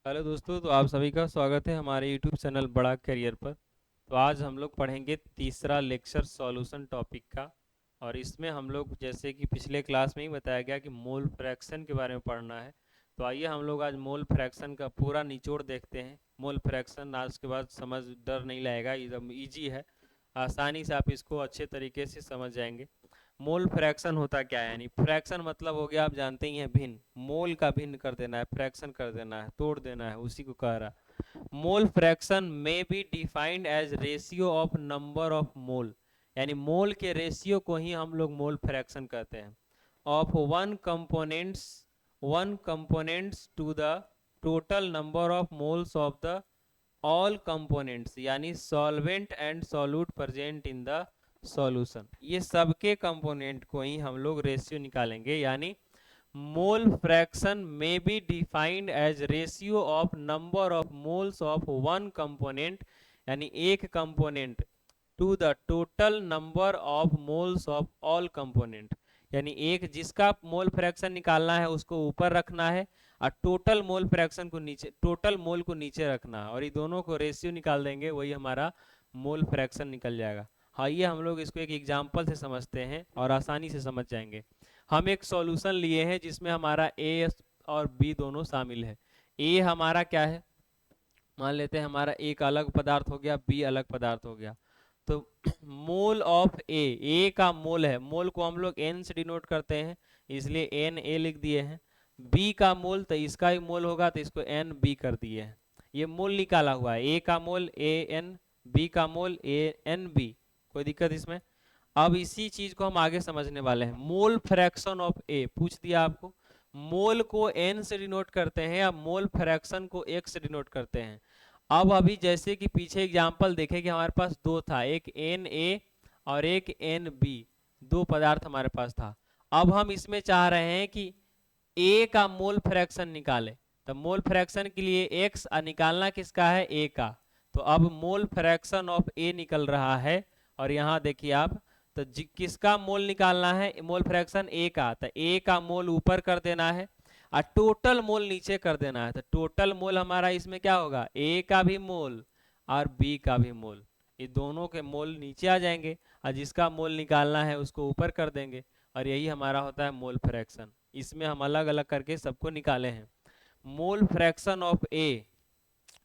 Hello दोस्तों, तो आप सभी का स्वागत है हमारे यूट्यूब चैनल बड़ा करियर पर। तो आज हम लोग पढ़ेंगे तीसरा लेक्चर सॉल्यूशन टॉपिक का। और इसमें हम लोग जैसे कि पिछले क्लास में ही बताया गया कि मोल फ्रैक्शन के बारे में पढ़ना है। तो आइए हम लोग आज मोल फ्रैक्शन का पूरा निचोड़ देखते हैं। मोल फ्रैक्शन आज के बाद समझ डर नहीं लगेगा, एकदम ईजी है। आसानी से आप इसको अच्छे तरीके से समझ जाएंगे। मोल फ्रैक्शन होता क्या है, यानी फ्रैक्शन मतलब हो गया, आप जानते ही हैं, भिन्न। मोल का भिन्न कर देना है, फ्रैक्शन कर देना है, तोड़ देना है, उसी को कह रहा। मोल फ्रैक्शन में be defined as ratio of number of mole, यानी मोल के रेशियो को ही हम लोग मोल फ्रैक्शन कहते हैं। Of one components to the total number of moles of the all components, यानी solvent and solute present in the solution. ये सबके कंपोनेंट को ही हम लोग रेशियो निकालेंगे, यानी मोल फ्रैक्शन में be defined as ratio of number of moles of one component, यानी एक component, to the total number of moles of all component, यानी एक जिसका मोल फ्रैक्शन निकालना है उसको ऊपर रखना है और टोटल मोल फ्रैक्शन को नीचे, टोटल मोल को नीचे रखना है, और ये दोनों को रेशियो निकाल देंगे, वही हमारा मोल फ्रैक्शन निकल जाएगा। हाँ, ये हम लोग इसको एक एग्जांपल से समझते हैं और आसानी से समझ जाएंगे। हम एक सॉल्यूशन लिए हैं जिसमें हमारा ए और बी दोनों शामिल है। ए हमारा क्या है, मान लेते हैं हमारा एक अलग पदार्थ हो गया, बी अलग पदार्थ हो गया। तो मोल ऑफ ए का मोल है, मोल को हम लोग एन से डिनोट करते हैं, इसलिए एन ए लिख दिए हैं। बी का मोल, तो इसका ही मोल होगा तो इसको एन बी कर दिए हैं। ये मोल निकाला हुआ है, ए का मोल ए एन, बी का मोल ए एन बी। कोई दिक्कत इसमें? अब इसी चीज को हम आगे समझने वाले हैं। मोल फ्रैक्शन ऑफ ए पूछ दिया आपको। मोल को एन से डिनोट करते हैं या मोल फ्रैक्शन को एक्स से डिनोट करते हैं। अब अभी जैसे कि पीछे एग्जांपल देखे कि हमारे पास दो था, एक एन ए और एक एन बी, दो पदार्थ हमारे पास था। अब हम इसमें चाह रहे हैं कि ए का मोल फ्रैक्शन निकाले। तो मोल फ्रैक्शन के लिए एक्स निकालना किसका है, ए का। तो अब मोल फ्रैक्शन ऑफ ए निकल रहा है, और यहाँ देखिए आप, तो किसका मोल निकालना है, मोल फ्रैक्शन ए का, तो ए का मोल ऊपर कर देना है और टोटल मोल नीचे कर देना है। तो टोटल मोल हमारा इसमें क्या होगा, ए का भी मोल और बी का भी मोल, ये दोनों के मोल नीचे आ जाएंगे और जिसका मोल निकालना है उसको ऊपर कर देंगे, और यही हमारा होता है मोल फ्रैक्शन। इसमें हम अलग अलग करके सबको निकाले हैं। मोल फ्रैक्शन ऑफ ए,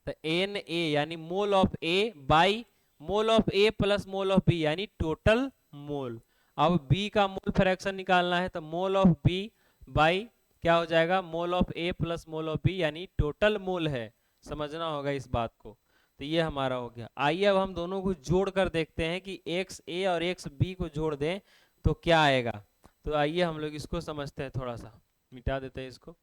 तो एन ए यानी mole of A by mole of A plus mole of B, यानी टोटल मोल। अब बी का मोल फ्रैक्शन निकालना है, तो मोल ऑफ बी बाई क्या हो जाएगा, mole of A plus mole of B, यानी टोटल मोल है। समझना होगा इस बात को। तो ये हमारा हो गया। आइए अब हम दोनों को जोड़ कर देखते हैं कि एक्स ए और एक्स बी को जोड़ दें तो क्या आएगा। तो आइए हम लोग इसको समझते हैं, थोड़ा सा मिटा देते हैं इसको।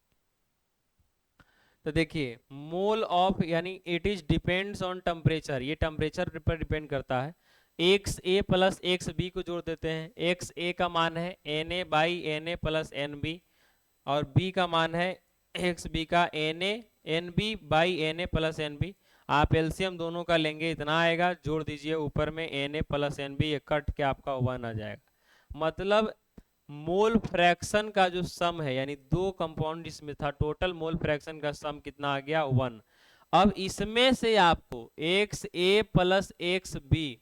तो देखिए, मोल ऑफ, यानी it is depends on temperature, ये टेम्परेचर पर डिपेंड करता है। X A plus x B को जोड़ देते हैं। एक्स ए का मान है n A by n A plus n B, और बी का मान है एक्स बी का n n B by n A plus n B. आप एलसीएम दोनों का लेंगे, इतना आएगा, जोड़ दीजिए ऊपर में n A plus n B, ये कट के आपका वन आ जाएगा। मतलब मोल फ्रैक्शन का जो सम है, यानी दो कंपाउंड इसमें था, टोटल मोल फ्रैक्शन का सम कितना आ गया, वन। अब इसमें से आपको x A plus x B,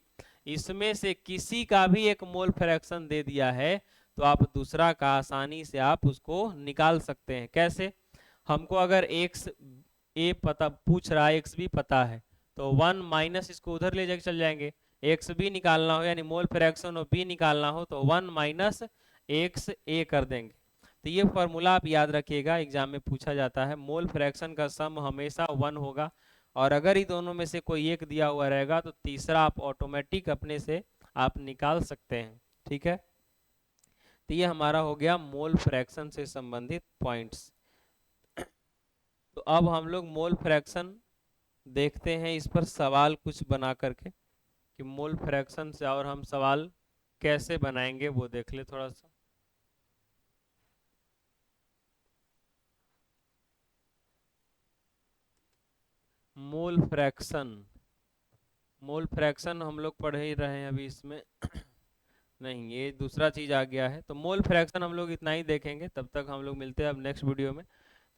इसमें से किसी का भी एक मोल फ्रैक्शन दे दिया है, तो आप दूसरा का आसानी से आप उसको निकाल सकते हैं। कैसे? हमको अगर एक्स ए पता पूछ रहा है, एक्स बी पता है, तो वन माइनस इसको उधर ले जाके चल जाएंगे। एक्स बी निकालना हो, यानी मोल फ्रैक्शन ऑफ बी निकालना हो, तो वन माइनस एक्स ए कर देंगे। तो ये फॉर्मूला आप याद रखिएगा, एग्जाम में पूछा जाता है। मोल फ्रैक्शन का सम हमेशा वन होगा, और अगर ही दोनों में से कोई एक दिया हुआ रहेगा तो तीसरा आप ऑटोमेटिक अपने से आप निकाल सकते हैं। ठीक है, तो ये हमारा हो गया मोल फ्रैक्शन से संबंधित पॉइंट्स। तो अब हम लोग मोल फ्रैक्शन देखते हैं, इस पर सवाल कुछ बना करके, कि मोल फ्रैक्शन से और हम सवाल कैसे बनाएंगे वो देख ले थोड़ा सा। मोल फ्रैक्शन, मोल फ्रैक्शन हम लोग पढ़ ही रहे हैं अभी इसमें। नहीं, ये दूसरा चीज आ गया है। तो मोल फ्रैक्शन हम लोग इतना ही देखेंगे, तब तक हम लोग मिलते हैं अब नेक्स्ट वीडियो में।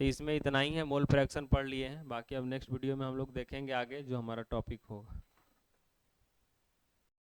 तो इसमें इतना ही है, मोल फ्रैक्शन पढ़ लिए हैं, बाकी अब नेक्स्ट वीडियो में हम लोग देखेंगे आगे जो हमारा टॉपिक होगा।